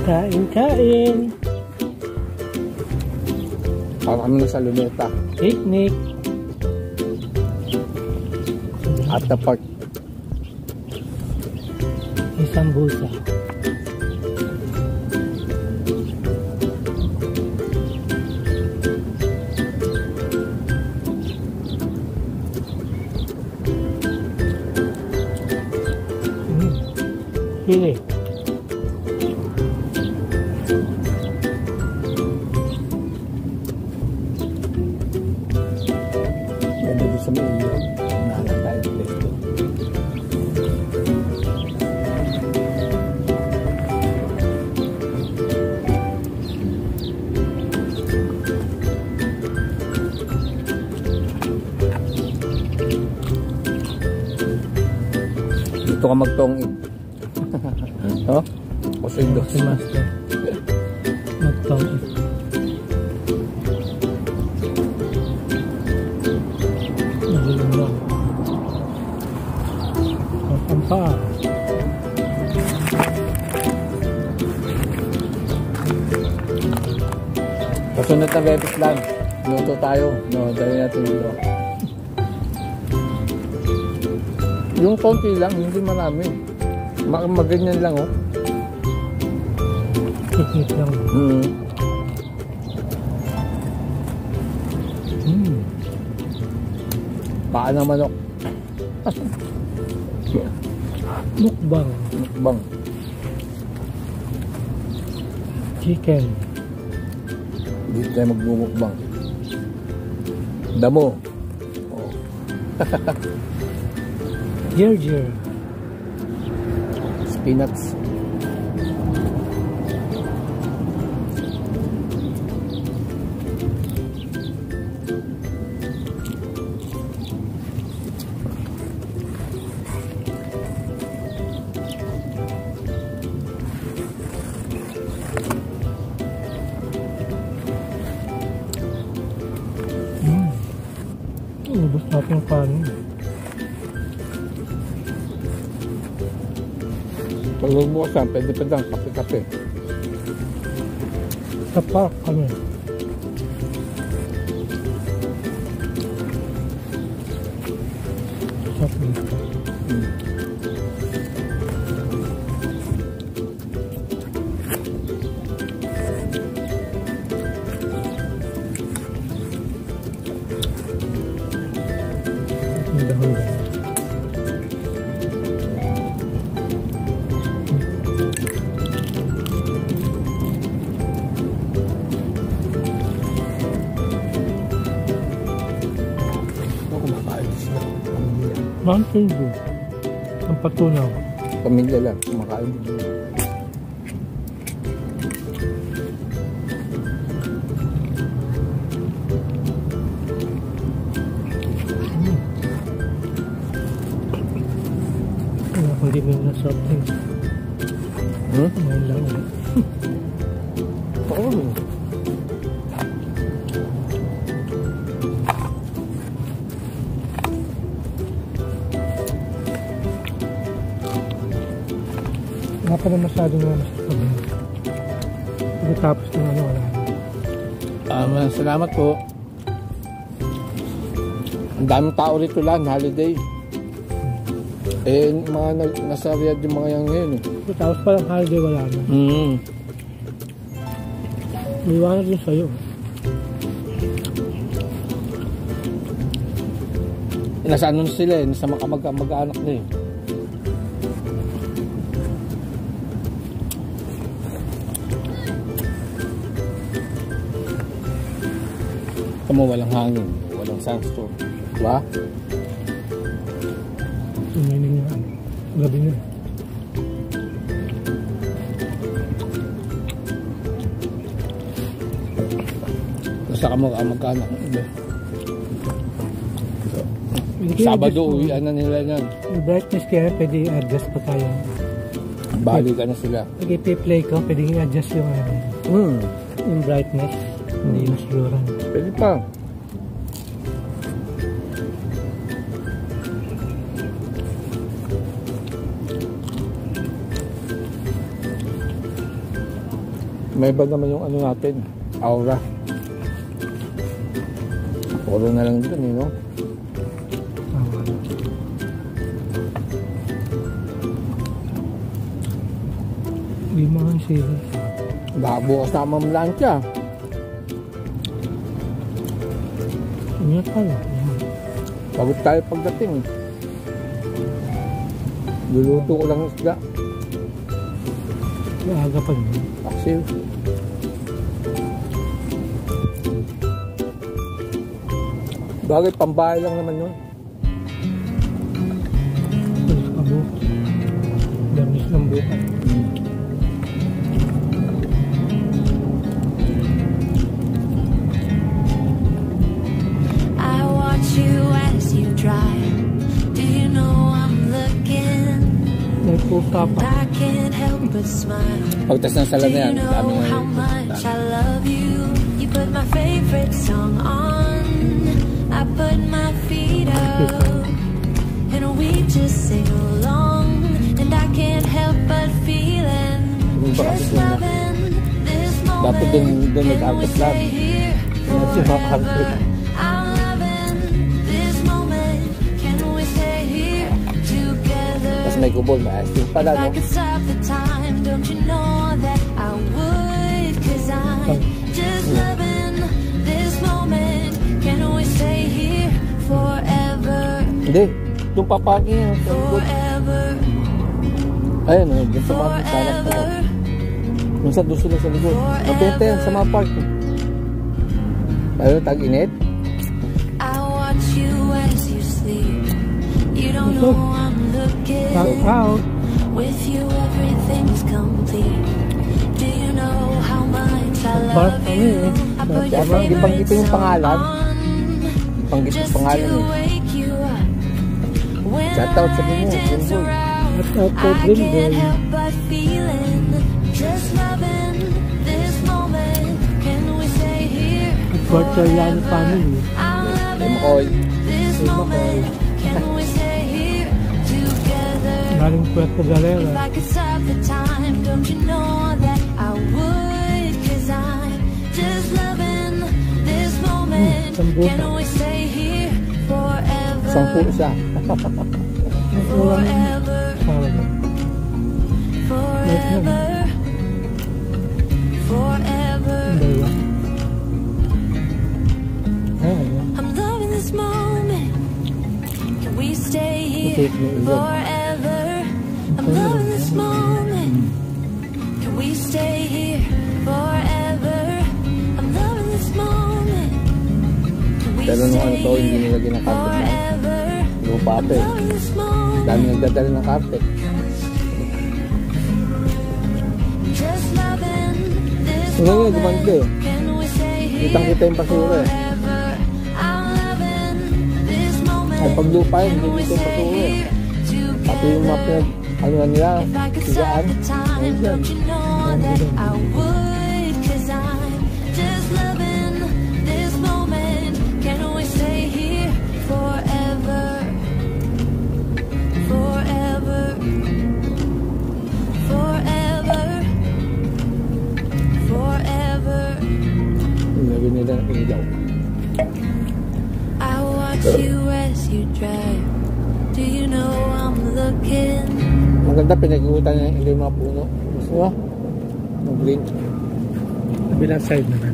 Kain, kain. Para kami sa Luneta. Picnic. At the park. Isang busa. Sili. Ganda doon sa may iyo. Nahanap tayo ng place doon. Dito ka magtongin. Oh? Kasi doon. Si Master. Magtong. Nagulong lang. Ang pa. Kasunod na bebis lang. Luto tayo. No, dahil natin dito. Yung konti lang, hindi marami. Maganyan lang, oh. Picnic lang. Paa ng manok. Mukbang. Mukbang. Chicken. Dito tayo magbumukbang. Damo. Oh. Ginger. Peanuts. Ubus natin yung kanin. Pag magbukasan, pwede pa lang kape-kape. Sa park kami. Sa pista. Ang dahon-dahon. Mountain Dew. Ang patunaw. Pamilya lang, kumakain. Kaya kung di mo na soft drinks. Ngayon lang ulit. Oo. Wala pa na masyadong naman sa pagkain. Pagkatapos ng ano, wala na. Salamat po. Ang daming tao rito lang, holiday. Eh, mga nasa Riyadh yung mga yan ngayon. Pagkatapos pa lang holiday, wala na. Iwanan din sa'yo. Nasa ano sila eh, nasa mag-anak na eh. Kamu walang hangin, walang sandstorm. Diba? Sumiling nga. Gabi na. Nasa ka mag-anak. Sabado, uwian na nila yan. Yung brightness kaya pwede i-adjust pa tayo. Bali ka na sila. Pag i-play ko, pwede i-adjust yung yung brightness. Hindi na siguran. Pwede pa. May iba naman yung ano natin, aura. Puro na lang dun eh, no? Lima ang sila. Bukas na mamlansya. Ingat tayo. Pagod tayo pagdating. Luluto ko lang isda. Aga pa yun. Aksiw. Bagay, pambahay lang naman yun. Pulis ka bukas. Damis ng bukas. I watch you as you drive. Do you know I'm looking? May puta pa. I can't help but smile. Pagtas ng Do sala na you yan, know dami na how much I love you? You put my favorite song on. I put my feet up, and we just sing along. And I can't help but feeling just loving this dapat moment. dun Can we nag-artist stay lang. here forever? I'm loving this moment. Can we stay here together? Tapos may kubol, maasting pala, If I no? could stop the time, don't you know that I would? 'Cause I'm just loving this moment. Can we stay here forever? Hindi, doon papagin yun. Forever, Ayun, doon sa mga sarap ko. forever. Minsan doon sila sa likod. Mabenta yan sa mga park. Ayun, tag-init. I watch you as you sleep. You don't know I'm looking. Shout out. With you everything's complete. Do you know how much I Bart, love ano you? eh. I put Kaya your bang favorite ibanggit yung song pangalan? on Panggit just yung pangalan to eh. wake you up. When Shout out sa I inyo, dance Jimboy. around, Shout out kay I can't Jimboy. help but feeling just loving this moment. Can we stay here Bartolian family. I'm loving McCoy. this moment. Can we stay here together? Galing Puerto If Galera. I could stop the time, don't you know that I would? 'Cause I'm just loving this moment. Can we stay here Sampu forever? siya. Forever, Parang forever, forever. dalawa. Ayan. I'm loving this moment. Can we stay here Okay, may ilog. forever? I'm loving this moment. Can we stay here forever? I'm loving this moment. Can we Pero nung ano stay to, hindi here nilagyan ng carpet na. forever? Lupa pa eh. Loving this moment. Dami nagdadala ng carpet. Just loving this Ngayon, moment. gumanda eh. Can we stay here Kitang-kita yung basura eh. forever? I'm loving this moment. Ay, pag lupa yun, Can hindi we dito yung stay basura eh. here Pati yung mga together? ano na nila, If I could stop sigaan. the time, Ayun don't you know that I would? 'Cause I'm just loving this moment. Can we stay here forever? Forever, forever, forever. Nilagyan nila ng ilaw. I watch you as you drive. Do you know I'm looking? Maganda, pinag-iutan niya yung ilaw ng mga puno. Gusto mo? Yung green. Kabilang side naman.